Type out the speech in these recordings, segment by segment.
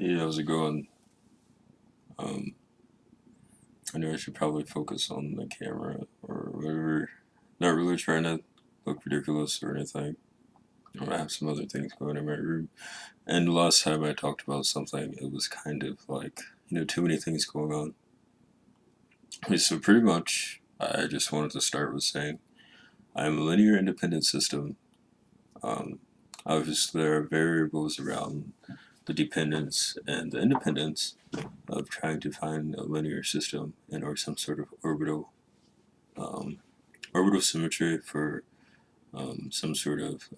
Hey, how's it going? Um, I know I should probably focus on the camera or whatever. Not really trying to look ridiculous or anything. I have some other things going in my room. And the last time I talked about something, it was kind of like, too many things going on. So pretty much, I just wanted to start with saying I'm a linear independent system. Um, Obviously, there are variables around the dependence and the independence of trying to find a linear system and or some sort of um, orbital symmetry for some sort of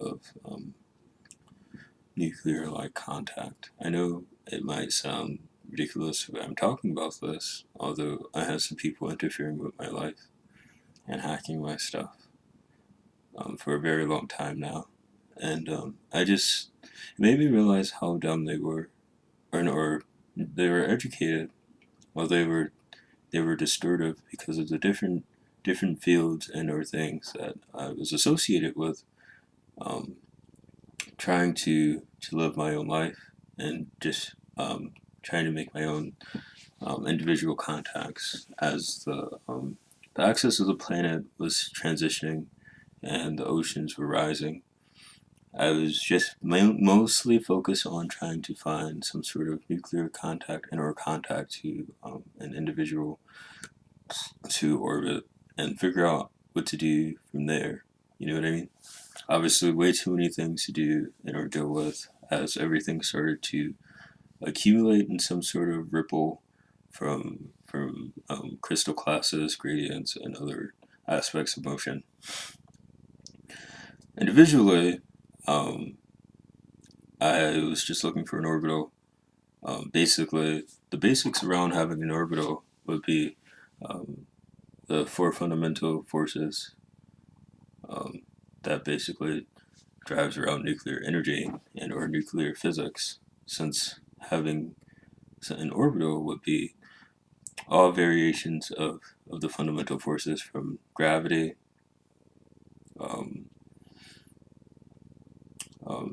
nuclear-like contact. I know it might sound ridiculous when I'm talking about this, although I have some people interfering with my life and hacking my stuff for a very long time now, and it made me realize how dumb they were, or they were educated while they were distortive because of the different fields and or things that I was associated with, um, trying to live my own life and just trying to make my own individual contacts as the axis of the planet was transitioning and the oceans were rising. I was just mostly focused on trying to find some sort of nuclear contact and or contact to an individual to orbit and figure out what to do from there. You know what I mean? Obviously, way too many things to do and or deal with as everything started to accumulate in some sort of ripple from crystal classes, gradients, and other aspects of motion. Individually, um, I was just looking for an orbital. Basically, the basics around having an orbital would be um, the four fundamental forces um, that basically drives around nuclear energy and or nuclear physics, since having an orbital would be all variations of the fundamental forces from gravity, um,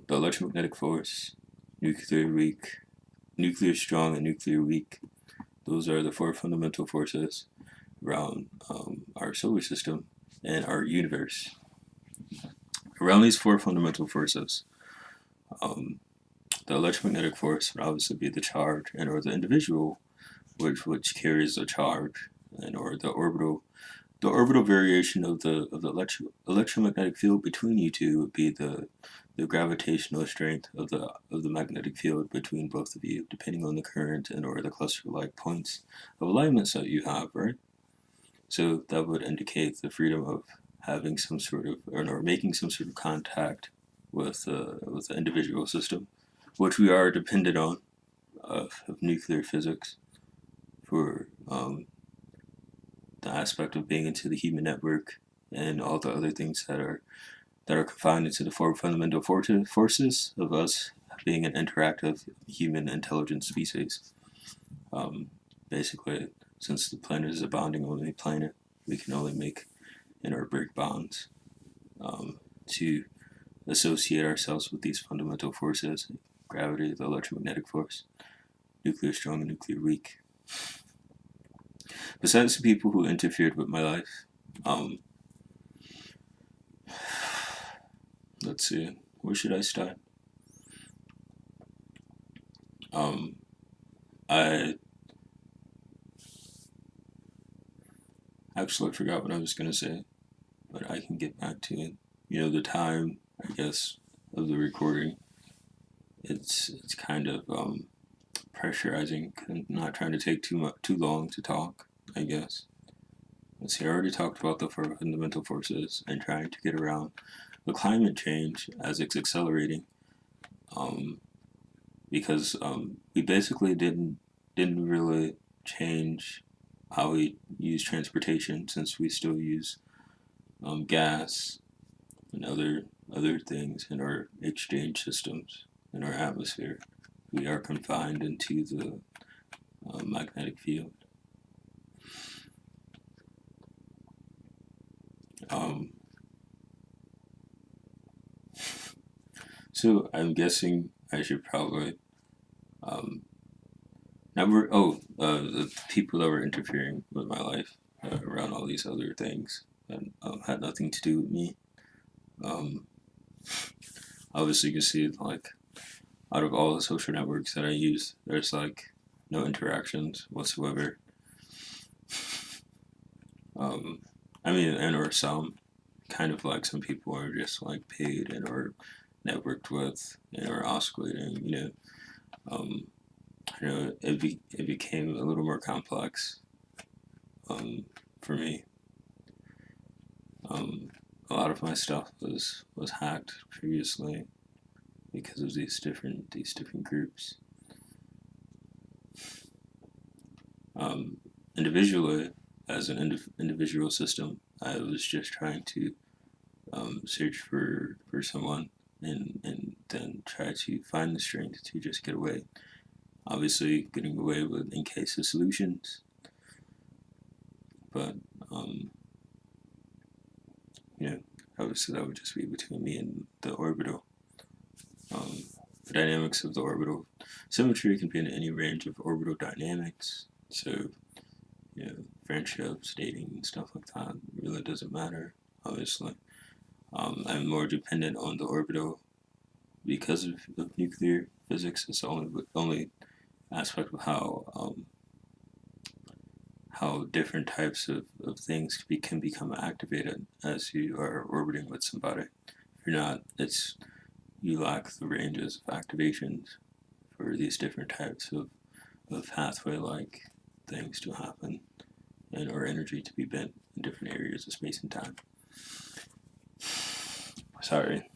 the electromagnetic force, nuclear weak, nuclear strong, and nuclear weak. Those are the four fundamental forces around our solar system and our universe. Around these four fundamental forces, um, the electromagnetic force would obviously be the charge and or the individual which carries the charge and or the orbital variation of the electromagnetic field between you two would be the gravitational strength of the magnetic field between both of you, depending on the current and or the cluster-like points of alignments that you have, right? So that would indicate the freedom of having some sort of or making some sort of contact with the individual system, which we are dependent on of nuclear physics for the aspect of being into the human network and all the other things that are confined into the four fundamental forces of us being an interactive human intelligent species. Um, Basically, since the planet is a bonding only planet, we can only make and or break bonds to associate ourselves with these fundamental forces: gravity, the electromagnetic force, nuclear strong, and nuclear weak. Besides the people who interfered with my life, um, let's see, where should I start? Um, I actually forgot what I was gonna say, but I can get back to it. The time, I guess, of the recording. It's kind of pressurizing, not trying to take too long to talk. I guess. Let's see. I already talked about the four fundamental forces and trying to get around the climate change as it's accelerating. Um, because we basically didn't really change how we use transportation, since we still use gas and other things in our exchange systems in our atmosphere. We are confined into the magnetic field. Um, so I'm guessing I should probably The people that were interfering with my life around all these other things that had nothing to do with me. Um, Obviously, you can see like out of all the social networks that I use, there's like no interactions whatsoever. Um, I mean, and or some kind of like some people are just like paid and or networked with and or oscillating. Um, it became a little more complex for me. Um, a lot of my stuff was hacked previously because of these different groups. Um, Individually, as an individual system, I was just trying to search for someone and then try to find the strength to just get away. Obviously, getting away with in case of solutions, but um, you know, obviously that would just be between me and the orbital. Um, the dynamics of the orbital symmetry can be in any range of orbital dynamics. So, friendships, dating, and stuff like that really doesn't matter, obviously. I'm more dependent on the orbital because of nuclear physics. It's the only aspect of how different types of things can become activated as you are orbiting with somebody. If you're not, you lack the ranges of activations for these different types of pathway like things to happen and or energy to be bent in different areas of space and time. Sorry.